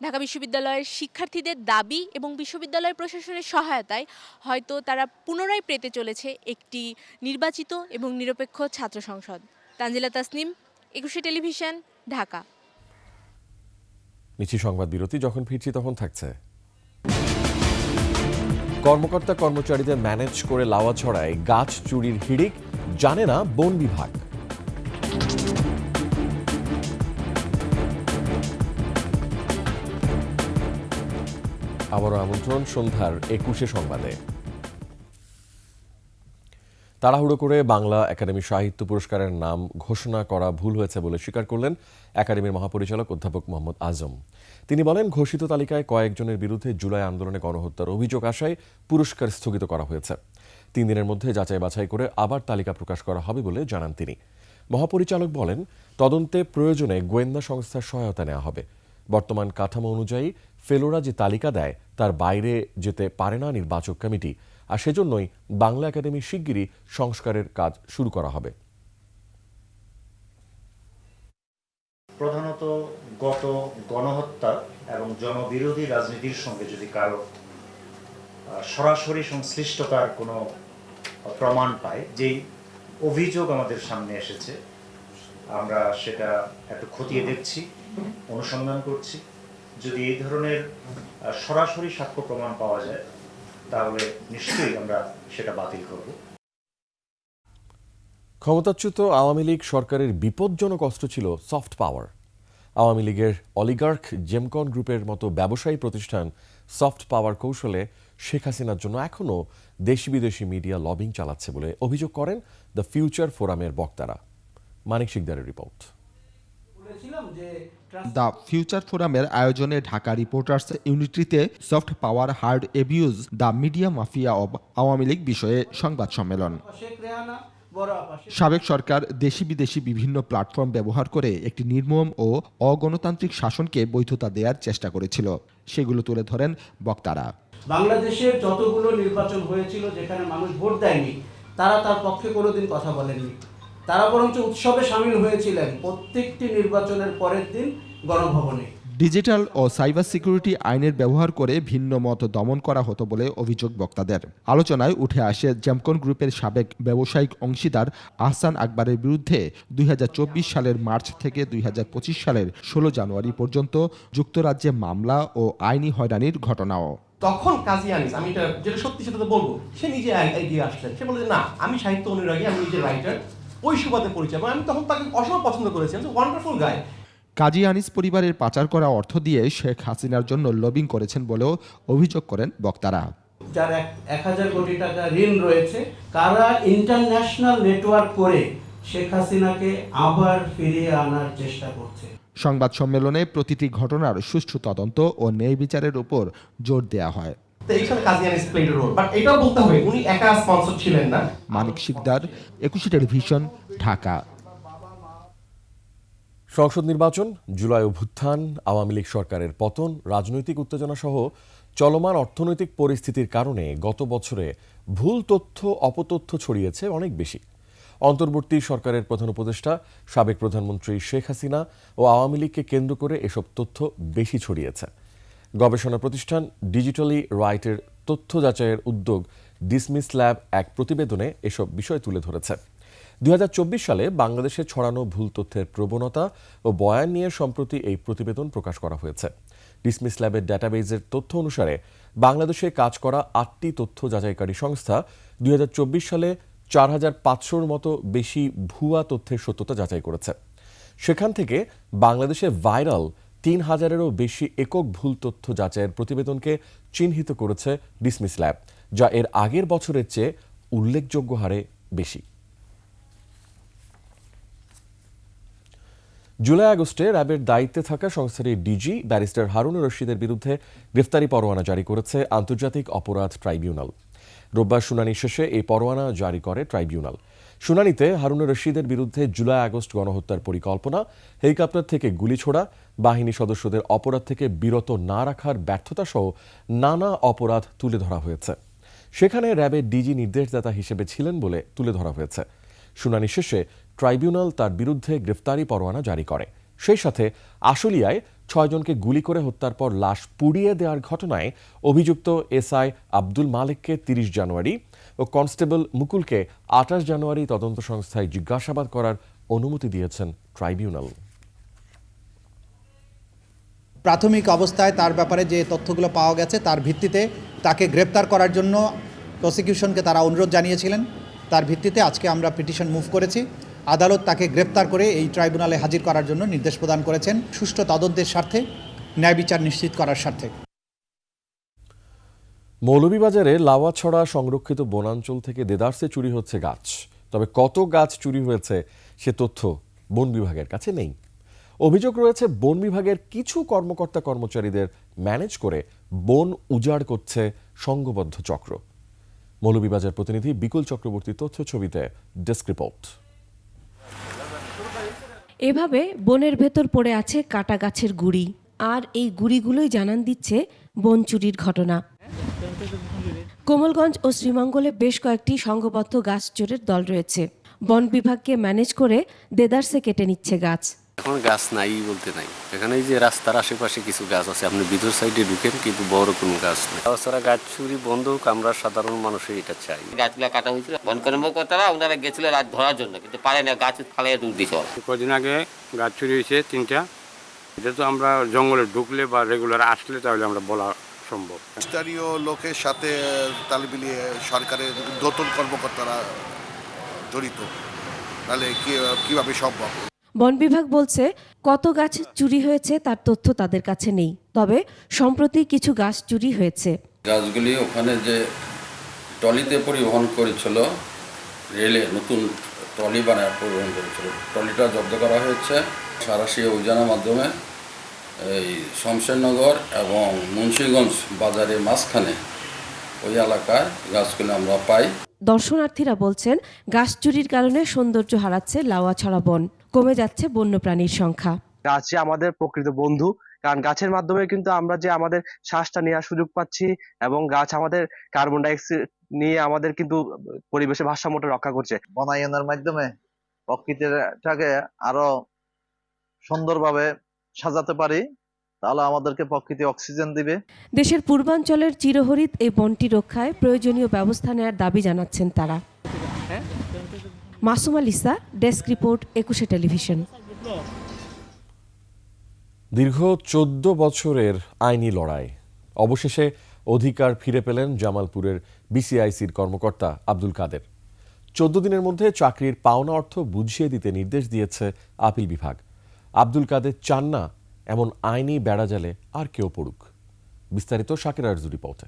ঢাকা বিশ্ববিদ্যালয়ের শিক্ষার্থীদের দাবি এবং বিশ্ববিদ্যালয় প্রশাসনের সহায়তায় হয়তো তারা পুনরায় পেতে চলেছে একটি নির্বাচিত এবং নিরপেক্ষ ছাত্র সংসদ। তানজিলা তাসনিম, 21 টেলিভিশন, ঢাকা। নিচি সংবাদ বিরতি, যখন ফিরছি তখন থাকছে। কর্মকর্তা কর্মচারীদের ম্যানেজ করে লাউয়াছড়ায় গাছ চুরির হিড়িক জানে না বন বিভাগ। আবারও আমন্ত্রণ সন্ধ্যার 21 সংবাদে। তাড়াহুড়ো করে বাংলা একাডেমি সাহিত্য পুরস্কারের নাম ঘোষণা করা ভুল হয়েছে বলে স্বীকার করলেন একাডেমির মহাপরিচালক অধ্যাপক মোহাম্মদ আজম। তিনি বলেন, ঘোষিত তালিকায় কয়েকজনের বিরুদ্ধে জুলাই আন্দোলনে গণহত্যার অভিযোগ আসায় পুরস্কার স্থগিত করা হয়েছে। 3 দিনের মধ্যে যাচাই বাছাই করে আবার তালিকা প্রকাশ করা হবে বলে জানান তিনি। মহাপরিচালক বলেন, তদন্তে প্রয়োজনে গোয়েন্দা সংস্থার সহায়তা নেওয়া হবে। বর্তমান কাঠামো অনুযায়ী ফেলোরা যে তালিকা দেয় তার বাইরে যেতে পারে না নির্বাচক কমিটি, আর সেজন্যই বাংলা একাডেমি শিগগিরই সংস্কারের কাজ শুরু করা হবে। প্রধানত গত গণহত্যা এবং জনবিরোধী রাজনীতির সঙ্গে যদি কারো সরাসরি সংশ্লিষ্টতার কোনো প্রমাণ পায়, যেই অভিযোগ আমাদের সামনে এসেছে, আমরা সেটা একটু খতিয়ে দেখছি, অনুসন্ধান করছি। যদি এই ধরনের সরাসরি সাক্ষ্য প্রমাণ পাওয়া যায় তাহলে নিশ্চয়ই আমরা সেটা বাতিল করব। ক্ষমতাচ্যুত আওয়ামী লীগ সরকারের বিপজ্জনক অস্ত্র ছিল সফট পাওয়ার। আওয়ামী লীগের অলিগার্ক জেমকন গ্রুপের মতো ব্যবসায়ী প্রতিষ্ঠান সফট পাওয়ার কৌশলে শেখ হাসিনার জন্য এখনও দেশি বিদেশি মিডিয়া লবিং চালাচ্ছে বলে অভিযোগ করেন দ্য ফিউচার ফোরামের বক্তারা। মানিক শিকদারের রিপোর্ট। দ্য ফিউচার ফোরামের আয়োজনে ঢাকা রিপোর্টার্স ইউনিটিতে soft power hard abuse the media mafia of Awami League বিষয়ে সংবাদ সম্মেলন। সাবেক সরকার দেশি বিদেশি বিভিন্ন প্ল্যাটফর্ম ব্যবহার করে একটি নির্মম ও অগণতান্ত্রিক শাসনকে বৈধতা দেওয়ার চেষ্টা করেছিল, সেগুলো তুলে ধরেন বক্তারা। বাংলাদেশের যতগুলো নির্বাচন হয়েছিল যেখানে মানুষ ভোট দেয়নি, তারা তার পক্ষে কোনোদিন কথা বলেননি। তারা বরঞ্চ উৎসবে সামিল হয়েছিলেন প্রত্যেকটি নির্বাচনের পরের দিন গণভবনে। ডিজিটাল ও সাইবার সিকিউরিটি আইনের ব্যবহার করে ভিন্ন মত দমন করা হতো বলে অভিযোগ বক্তাদের। আলোচনায় উঠে আসে জেমকন গ্রুপের সাবেক ব্যবসায়িক অংশীদার আহসান আকবরের বিরুদ্ধে 2024 সালের মার্চ থেকে 2025 সালের 16 জানুয়ারি পর্যন্ত যুক্তরাজ্যে মামলা ও আইনি হয়রানির ঘটনাও। তখন কাজী আনিস, আমি যেটা সত্যি সেটা বলবো, সে নিজে এগিয়ে আসলেন। সে বলে, না আমি সাহিত্য অনুরাগী, আমি নিজে রাইটার, ওই সুবাদে পরিচয়। আমি তখন তাকে অসম্ভব পছন্দ করেছি, ওয়ান্ডারফুল গাই। কাজী আনিস পরিবারের পাচার করা অর্থ দিয়ে শেখ হাসিনার জন্য লবিং করেছেন বলেও অভিযোগ করেন বক্তারা। যার 1000 কোটি টাকা ঋণ রয়েছে, কারা ইন্টারন্যাশনাল নেটওয়ার্ক করে শেখ হাসিনাকে আবার ফিরিয়ে আনার চেষ্টা করছে। সংবাদ সম্মেলনে প্রতিটি ঘটনার সুষ্ঠু তদন্ত ও ন্যায় বিচারের উপর জোর দেওয়া হয়। মানিক শিকদার, 21 টেলিভিশন, ঢাকা। সংসদ নির্বাচন, জুলাই অভ্যুত্থান, আওয়ামী লীগ সরকারের পতন, রাজনৈতিক উত্তেজনা সহ চলমান অর্থনৈতিক পরিস্থিতির কারণে গত বছরে ভুল তথ্য অপতথ্য ছড়িয়েছে অনেক বেশি। অন্তর্বর্তী সরকারের প্রধান উপদেষ্টা সাবেক প্রধানমন্ত্রী শেখ হাসিনা ও আওয়ামী লীগকে কেন্দ্র করে এসব তথ্য বেশি ছড়িয়েছে। গবেষণা প্রতিষ্ঠান ডিজিটালি রাইটের তথ্য যাচাইয়ের উদ্যোগ ডিসমিস ল্যাব এক প্রতিবেদনে এসব বিষয় তুলে ধরেছে। 2024 সালে বাংলাদেশে ছড়ানো ভুল তথ্যের প্রবণতা ও বয়ান নিয়ে সম্প্রতি এই প্রতিবেদন প্রকাশ করা হয়েছে। ডিসমিস ল্যাবের ডেটাবেজের তথ্য অনুসারে বাংলাদেশে কাজ করা 8টি তথ্য যাচাইকারী সংস্থা 2024 সালে 4500-র মতো বেশি ভুয়া তথ্যের সত্যতা যাচাই করেছে। সেখান থেকে বাংলাদেশে ভাইরাল 3000-এরও বেশি একক ভুল তথ্য যাচাইয়ের প্রতিবেদনকে চিহ্নিত করেছে ডিসমিস ল্যাব, যা এর আগের বছরের চেয়ে উল্লেখযোগ্য হারে বেশি। জুলাই আগস্টে র্যাবের দায়িত্বে থাকা সংস্থাটির ডিজি ব্যারিস্টার হারুন রশিদের বিরুদ্ধে গ্রেফতারি পরোয়ানা জারি করেছে আন্তর্জাতিক অপরাধ ট্রাইব্যুনাল। রোববার শুনানি শেষে এই পরোয়ানা জারি করে ট্রাইব্যুনাল। শুনানিতে হারুন রশিদের বিরুদ্ধে জুলাই আগস্ট গণহত্যার পরিকল্পনা, হেলিকপ্টার থেকে গুলি ছোড়া, বাহিনী সদস্যদের অপরাধ থেকে বিরত না রাখার ব্যর্থতা সহ নানা অপরাধ তুলে ধরা হয়েছে। সেখানে র্যাবের ডিজি নির্দেশদাতা হিসেবে ছিলেন বলে তুলে ধরা হয়েছে। শুনানি শেষে ট্রাইব্যুনাল তার বিরুদ্ধে গ্রেফতারি পরোয়ানা জারি করে। সেই সাথে আশুলিয়ায় 6 জনকে গুলি করে হত্যার পর লাশ পুড়িয়ে দেওয়ার ঘটনায় অভিযুক্ত এসআই আব্দুল মালেককে 30 জানুয়ারি ও কনস্টেবল মুকুলকে 28 জানুয়ারি তদন্ত সংস্থায় জিজ্ঞাসাবাদ করার অনুমতি দিয়েছেন ট্রাইব্যুনাল। প্রাথমিক অবস্থায় তার ব্যাপারে যে তথ্যগুলো পাওয়া গেছে তার ভিত্তিতে তাকে গ্রেপ্তার করার জন্য প্রসিকিউশনকে তারা অনুরোধ জানিয়েছিলেন। তার ভিত্তিতে আজকে আমরা পিটিশন মুভ করেছি। আদালত তাকে গ্রেপ্তার করে এই ট্রাইব্যুনালে হাজির করার জন্য নির্দেশ প্রদান করেছেন, সুষ্ঠু তদন্তের স্বার্থে, ন্যায় বিচার নিশ্চিত করার স্বার্থে। মৌলভীবাজারে লাওয়াছড়া সংরক্ষিত বনাঞ্চল থেকে দেদারসে চুরি হচ্ছে গাছ। তবে কত গাছ চুরি হয়েছে সে তথ্য বন বিভাগের কাছে নেই। অভিযোগ রয়েছে বন বিভাগের কিছু কর্মকর্তা কর্মচারীদের ম্যানেজ করে বন উজাড় করছে সংঘবদ্ধ চক্র। মৌলভীবাজার প্রতিনিধি বিকুল চক্রবর্তী তথ্য ছবিতে ডেস্ক রিপোর্ট। এভাবে বনের ভেতর পড়ে আছে কাটা গাছের গুড়ি, আর এই গুড়িগুলোই জানান দিচ্ছে বন চুরির ঘটনা। কোমলগঞ্জ ও শ্রীমঙ্গলে বেশ কয়েকটি সংঘবদ্ধ গাছ চোরের দল রয়েছে। বন বিভাগকে ম্যানেজ করে দেদারসে কেটে নিচ্ছে গাছ। এখন গাছ নাই বলতে নাই, এখানে যে রাস্তার আশেপাশে কিছু গাছ আছে, আপনি ভিতর সাইডে ঢুকেন কিন্তু বড় কোনো গাছ নেই। তাছাড়া গাছ চুরি বন্ধ হোক, আমরা সাধারণ মানুষই এটা চাই। গাছগুলো কাটা হয়েছিল, বন কর্মকর্তারা ওনারা গেছিল রাত ধরার জন্য, কিন্তু পারে না, গাছ ফালিয়ে দূর দিতে হবে। কদিন আগে গাছ চুরি হয়েছে 3টা। এটা তো আমরা জঙ্গলে ঢুকলে বা রেগুলার আসলে তাহলে আমরা বলা সম্ভব। স্থানীয় লোকের সাথে তাল মিলিয়ে সরকারের নতুন কর্মকর্তারা জড়িত, তাহলে কিভাবে সম্ভব? বন বিভাগ বলছে কত গাছ চুরি হয়েছে তার তথ্য তাদের কাছে নেই, তবে সম্প্রতি কিছু গাছ চুরি হয়েছে। গাছগুলি ওখানে যে ট্রলিতে পরিবহন করেছিল, রেলে নতুন ট্রলি বানায় পরিবহন করেছিল, ট্রলিটা জব্দ করা হয়েছে। সারাশি অভিযানের মাধ্যমে এই শমশেরনগর এবং মুন্সিগঞ্জ বাজারের মাঝখানে ওই এলাকায় গাছগুলো আমরা পাই। দর্শনার্থীরা বলছেন গাছ চুরির কারণে সৌন্দর্য হারাচ্ছে লাওয়াছড়া বন, কমে যাচ্ছে বন্যপ্রাণীর সংখ্যা। গাছ আমাদের প্রকৃত বন্ধু, কারণ গাছের মাধ্যমে কিন্তু আমরা যে আমাদের শ্বাসটা নেওয়ার সুযোগ পাচ্ছি, এবং গাছ আমাদের কার্বন ডাইঅক্সাইড নিয়ে আমাদের কিন্তু পরিবেশের ভারসাম্যটা রক্ষা করছে। বনায়নের মাধ্যমে প্রকৃতিটাকে আরো সুন্দরভাবে সাজাতে পারি, তাহলে আমাদেরকে প্রকৃতি অক্সিজেন দিবে। দেশের পূর্বাঞ্চলের চিরহরিত এই বনটি রক্ষায় প্রয়োজনীয় ব্যবস্থা নেওয়ার দাবি জানাচ্ছেন তারা। Masuma Lisa, desk report, 21 television. দীর্ঘ 14 বছরের আইনি লড়াই, অবশেষে অধিকার ফিরে পেলেন জামালপুরের বিসিআইসির কর্মকর্তা আব্দুল কাদের। 14 দিনের মধ্যে চাকরির পাওনা অর্থ বুঝিয়ে দিতে নির্দেশ দিয়েছে আপিল বিভাগ। আব্দুল কাদের চান না এমন আইনি বেড়াজালে আর কেউ পড়ুক। বিস্তারিত শাকির আরজু রিপোর্টে।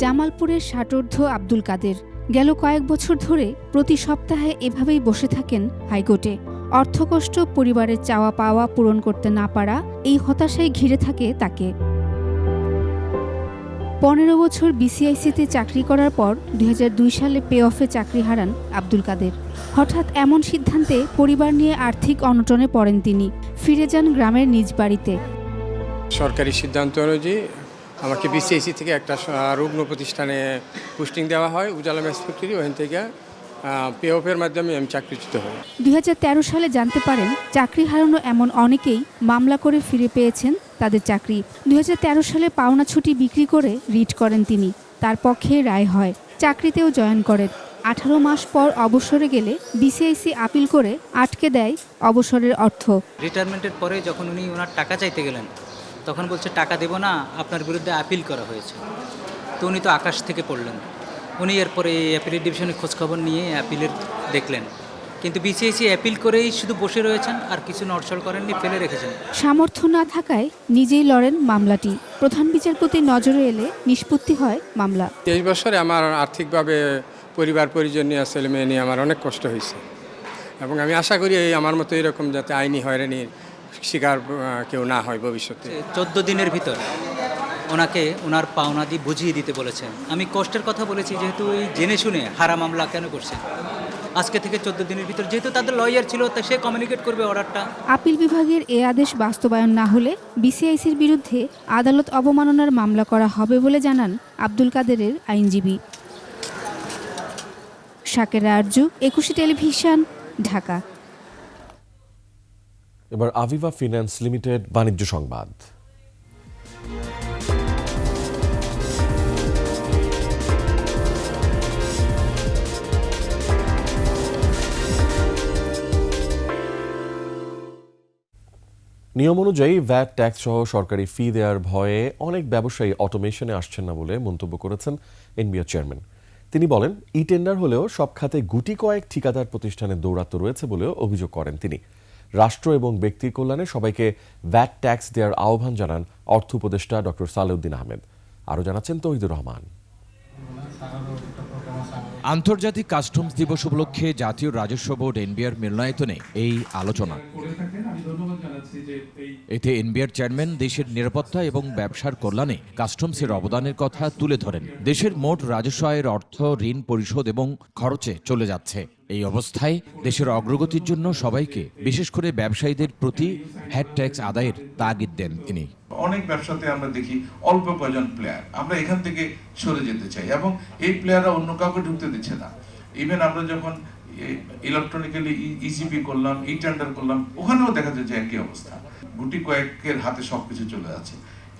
জামালপুরের ষাটোর্ধ্ব আব্দুল কাদের গেল কয়েক বছর ধরে প্রতি সপ্তাহে এভাবেই বসে থাকেন হাইকোর্টে। অর্থকষ্ট, পরিবারের চাওয়া পাওয়া পূরণ করতে না পারা, এই হতাশাই ঘিরে থাকে তাকে। 15 বছর বিসিআইসিতে চাকরি করার পর 2002 সালে পে অফে চাকরি হারান আব্দুল কাদের। হঠাৎ এমন সিদ্ধান্তে পরিবার নিয়ে আর্থিক অনটনে পড়েন তিনি। ফিরে যান গ্রামের নিজ বাড়িতে। সরকারি সিদ্ধান্ত অনুযায়ী আমাকে বিসিআইসি থেকে একটা রুগ্ন প্রতিষ্ঠানে পোস্টিং দেওয়া হয়, উজালা ম্যাচ ফ্যাক্টরি। ওখান থেকে পে অফের মাধ্যমে আমি চাকরিচ্যুত হই। 2013 সালে জানতে পারেন চাকরি হারানো এমন অনেকেই মামলা করে ফিরে পেয়েছেন তাদের চাকরি। 2013 সালে পাওনা ছুটি বিক্রি করে রিট করেন তিনি। তার পক্ষে রায় হয়, চাকরিতেও জয়েন করেন। 18 মাস পর অবসরে গেলে বিসিআইসি আপিল করে আটকে দেয় অবসরের অর্থ। রিটায়ারমেন্টের পরে যখন উনি ওনার টাকা চাইতে গেলেন, তখন বলছে টাকা দেব না, আপনার বিরুদ্ধে আপিল করা হয়েছে। তো উনি তো আকাশ থেকে পড়লেন। উনি এরপরে অ্যাপিলের ডিভিশনে খোঁজখবর নিয়ে অ্যাপিলের দেখলেন, কিন্তু বিসিআইসি অ্যাপিল করেই শুধু বসে রয়েছেন, আর কিছু নড়চড় করেননি, ফেলে রেখেছেন। সামর্থ্য না থাকায় নিজেই লড়েন মামলাটি। প্রধান বিচারপতির নজরে এলে নিষ্পত্তি হয় মামলা। 23 বছরে আমার আর্থিকভাবে পরিবার পরিজন নিয়ে, ছেলে মেয়ে নিয়ে আমার অনেক কষ্ট হয়েছে, এবং আমি আশা করি আমার মতো এরকম যাতে আইনি হয়রানির শিকার কেউ না হয় ভবিষ্যতে। 14 দিনের ভিতর ওনাকে ওনার পাওনাদি বুঝিয়ে দিতে বলেছেন। আমি কষ্টের কথা বলেছি, যেহেতু এই জেনে শুনে হারা মামলা কেন করছেন। আজকে থেকে 14 দিনের ভিতর, যেহেতু তাদের লয়ার ছিল, তা সে কমিউনিকেট করবে অর্ডারটা। আপিল বিভাগের এ আদেশ বাস্তবায়ন না হলে বিসিআইসির বিরুদ্ধে আদালত অবমাননার মামলা করা হবে বলে জানান আব্দুল কাদেরের আইনজীবী। শাকেরা আরজু, 21 টেলিভিশন, ঢাকা। এবার আভিভা ফিন্যান্স লিমিটেড বাণিজ্য সংবাদ। নিয়ম অনুযায়ী ভ্যাট ট্যাক্স সহ সরকারি ফি দেওয়ার ভয়ে অনেক ব্যবসায়ী অটোমেশনে আসছেন না বলে মন্তব্য করেছেন এনবিআর চেয়ারম্যান। তিনি বলেন, ই টেন্ডার হলেও সব খাতে গুটি কয়েক ঠিকাদার প্রতিষ্ঠানের দৌরাত্ম্য রয়েছে বলেও অভিযোগ করেন তিনি। রাষ্ট্র এবং ব্যক্তির কল্যাণে সবাইকে ভ্যাট ট্যাক্স দেওয়ার আহ্বান জানান অর্থ উপদেষ্টা ডক্টর সালেউদ্দিন আহমেদ। আরও জানাচ্ছেন তৌহিদুর রহমান। আন্তর্জাতিক কাস্টমস দিবস উপলক্ষে জাতীয় রাজস্ব বোর্ড এনবিআর মিলনায়তনে এই আলোচনা। এতে এনবিআর চেয়ারম্যান দেশের নিরাপত্তা এবং ব্যবসার কল্যাণে কাস্টমসের অবদানের কথা তুলে ধরেন। দেশের মোট রাজস্ব আয়ের অর্থ ঋণ পরিশোধ এবং খরচে চলে যাচ্ছে। এই অবস্থায় দেশের অগ্রগতির জন্য সবাইকে, বিশেষ করে ব্যবসায়ীদের প্রতি ভ্যাট ট্যাক্স আদায়ের তাগিদ দেন তিনি। অনেক ব্যবসাতে আমরা দেখি অল্প কয়েকজন প্লেয়ার, আমরা এখান থেকে সরে যেতে চাই এবং এই প্লেয়াররা অন্য কাউকে ঢুকতে দিচ্ছে না। ইভেন আমরা যখন ইলেকট্রনিক্যালি ইজিপি করলাম, ই টেন্ডার করলাম, ওখানেও দেখা যায় যে একই অবস্থা, গুটি কয়েকের হাতে সবকিছু চলে যাচ্ছে।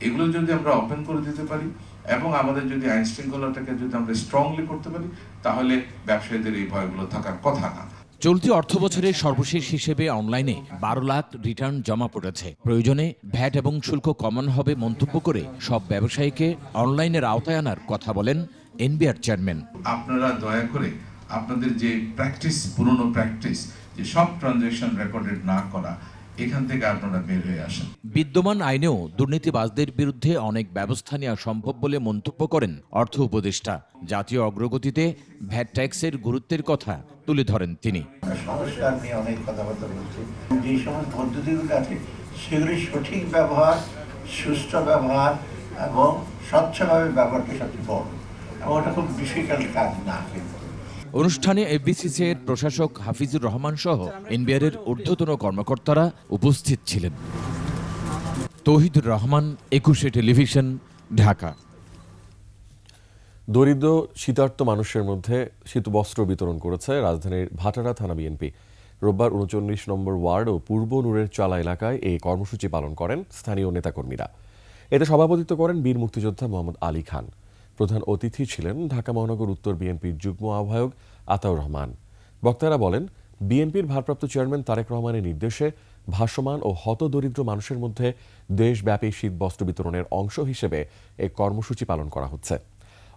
এগুলো যদি আমরা ওপেন করে দিতে পারি এবং আমাদের যদি আইন শৃঙ্খলাটাকে যদি আমরা স্ট্রংলি করতে পারি, তাহলে ব্যবসায়ীদের এই ভয়গুলো থাকার কথা না। চলতি অর্থ বছরের সর্বশেষ হিসেবে অনলাইনে 12 লাখ রিটার্ন জমা পড়েছে। প্রয়োজনে ভ্যাট এবং শুল্ক কমানো হবে মন্তব্য করে সব ব্যবসায়ীকে অনলাইনের আওতায় আনার কথা বলেন এনবিআর চেয়ারম্যান। আপনারা দয়া করে আপনাদের যে প্র্যাকটিস, পুরনো প্র্যাকটিস, যে সব ট্রানজ্যাকশন রেকর্ডেড না করা, এখান থেকে আপনারা বের হয়ে আসেন। বিদ্যমান আইনেও দুর্নীতিবাজদের বিরুদ্ধে অনেক ব্যবস্থা নেওয়া সম্ভব বলে মন্তব্য করেন অর্থ উপদেষ্টা। জাতীয় অগ্রগতিতে ভ্যাট ট্যাক্সের গুরুত্বের কথা তুলে ধরেন তিনি। সংস্কার নিয়ে অনেক কথাবার্তা বলছি, যে সমস্ত পদ্ধতিগুলো আছে সেগুলির সঠিক ব্যবহার, সুষ্ঠু ব্যবহার এবং স্বচ্ছভাবে ব্যবহারকে সবচেয়ে বড়, এবং ওটা খুব ডিফিকাল্ট কাজ না। কিন্তু অনুষ্ঠানে এফবিসিসি এর প্রশাসক হাফিজুর রহমান সহ এনবিআর এর ঊর্ধ্বতন কর্মকর্তারা উপস্থিত ছিলেন। তৌহিদুর রহমান, 21 টেলিভিশন, ঢাকা। দরিদ্র শীতার্ত মানুষের মধ্যে শীতবস্ত্র বিতরণ করেছে রাজধানীর ভাটারা থানা বিএনপি। রোববার 39 নম্বর ওয়ার্ড ও পূর্ব নূরের চালা এলাকায় এই কর্মসূচি পালন করেন স্থানীয় নেতাকর্মীরা। এতে সভাপতিত্ব করেন বীর মুক্তিযোদ্ধা মোহাম্মদ আলী খান। প্রধান অতিথি ছিলেন ঢাকা মহানগর উত্তর বিএনপির যুগ্ম আহ্বায়ক আতাউর রহমান। বক্তারা বলেন, বিএনপির ভারপ্রাপ্ত চেয়ারম্যান তারেক রহমানের নির্দেশে ভাসমান ও হতদরিদ্র মানুষের মধ্যে দেশব্যাপী শীতবস্ত্র বিতরণের অংশ হিসেবে এই কর্মসূচি পালন করা হচ্ছে।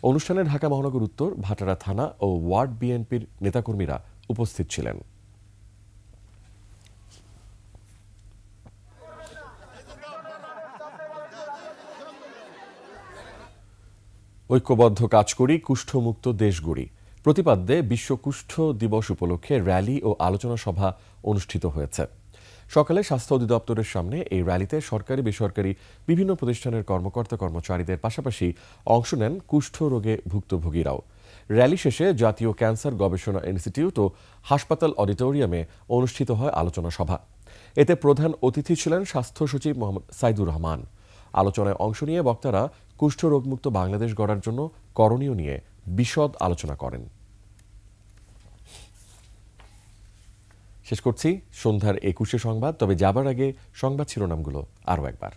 অনুষ্ঠানে ঢাকা মহানগর উত্তর, ভাটারা থানা ও ওয়ার্ড বিএনপির নেতাকর্মীরা উপস্থিত ছিলেন। ঐক্যবদ্ধ কাজ করি, কুষ্ঠমুক্ত দেশ গড়ি প্রতিপাদ্যে বিশ্ব কুষ্ঠ দিবস উপলক্ষে র্যালি ও আলোচনা সভা অনুষ্ঠিত হয়েছে। সকালে স্বাস্থ্য অধিদপ্তরের সামনে এই র্যালিতে সরকারি বেসরকারি বিভিন্ন প্রতিষ্ঠানের কর্মকর্তা কর্মচারীদের পাশাপাশি অংশ নেন কুষ্ঠ রোগে ভুক্তভোগীরাও। র্যালি শেষে জাতীয় ক্যান্সার গবেষণা ইনস্টিটিউট ও হাসপাতাল অডিটোরিয়ামে অনুষ্ঠিত হয় আলোচনা সভা। এতে প্রধান অতিথি ছিলেন স্বাস্থ্য সচিব মোহাম্মদ সাইদুর রহমান। আলোচনায় অংশ নিয়ে বক্তারা কুষ্ঠ রোগমুক্ত বাংলাদেশ গড়ার জন্য করণীয় নিয়ে বিশদ আলোচনা করেন। শেষ করছি সন্ধ্যার 21 সংবাদ। তবে যাবার আগে সংবাদ শিরোনামগুলো আরও একবার।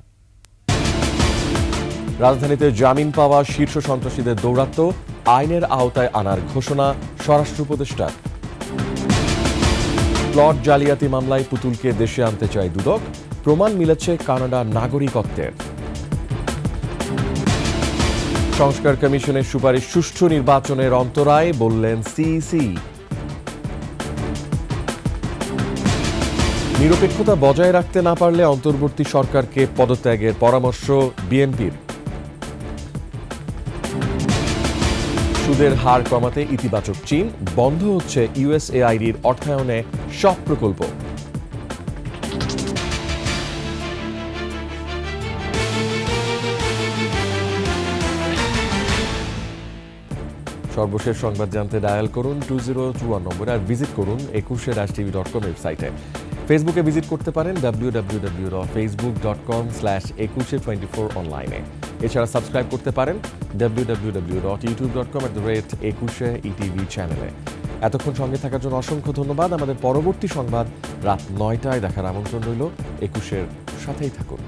রাজধানীতে জামিন পাওয়া শীর্ষ সন্ত্রাসীদের দৌরাত্ম্য, আইনের আওতায় আনার ঘোষণা স্বরাষ্ট্র উপদেষ্টার। প্লট জালিয়াতি মামলায় পুতুলকে দেশে আনতে চায় দুদক, প্রমাণ মিলেছে কানাডা নাগরিকত্বের। সংস্কার কমিশনের সুপারিশ সুষ্ঠু নির্বাচনের অন্তরায়, বললেন সিইসি। নিরপেক্ষতা বজায় রাখতে না পারলে অন্তর্বর্তী সরকারকে পদত্যাগের পরামর্শ বিএনপির। সুদের হার কমাতে ইতিবাচক চীন, বন্ধ হচ্ছে ইউএসএআইডির অর্থায়নে সব প্রকল্প। সর্বশেষ সংবাদ জানতে ডায়াল করুন 2021 নম্বরে, আর ভিজিট করুন 21-tv.com ওয়েবসাইটে। ফেসবুকে ভিজিট করতে পারেন www.facebook.com/2124 অনলাইনে। এছাড়া সাবস্ক্রাইব করতে পারেন www.youtube.com/21etv চ্যানেলে। এতক্ষণ সঙ্গে থাকার জন্য অসংখ্য ধন্যবাদ। আমাদের পরবর্তী সংবাদ রাত 9টায় দেখার আমন্ত্রণ রইল। 21-এর সাথেই থাকুন।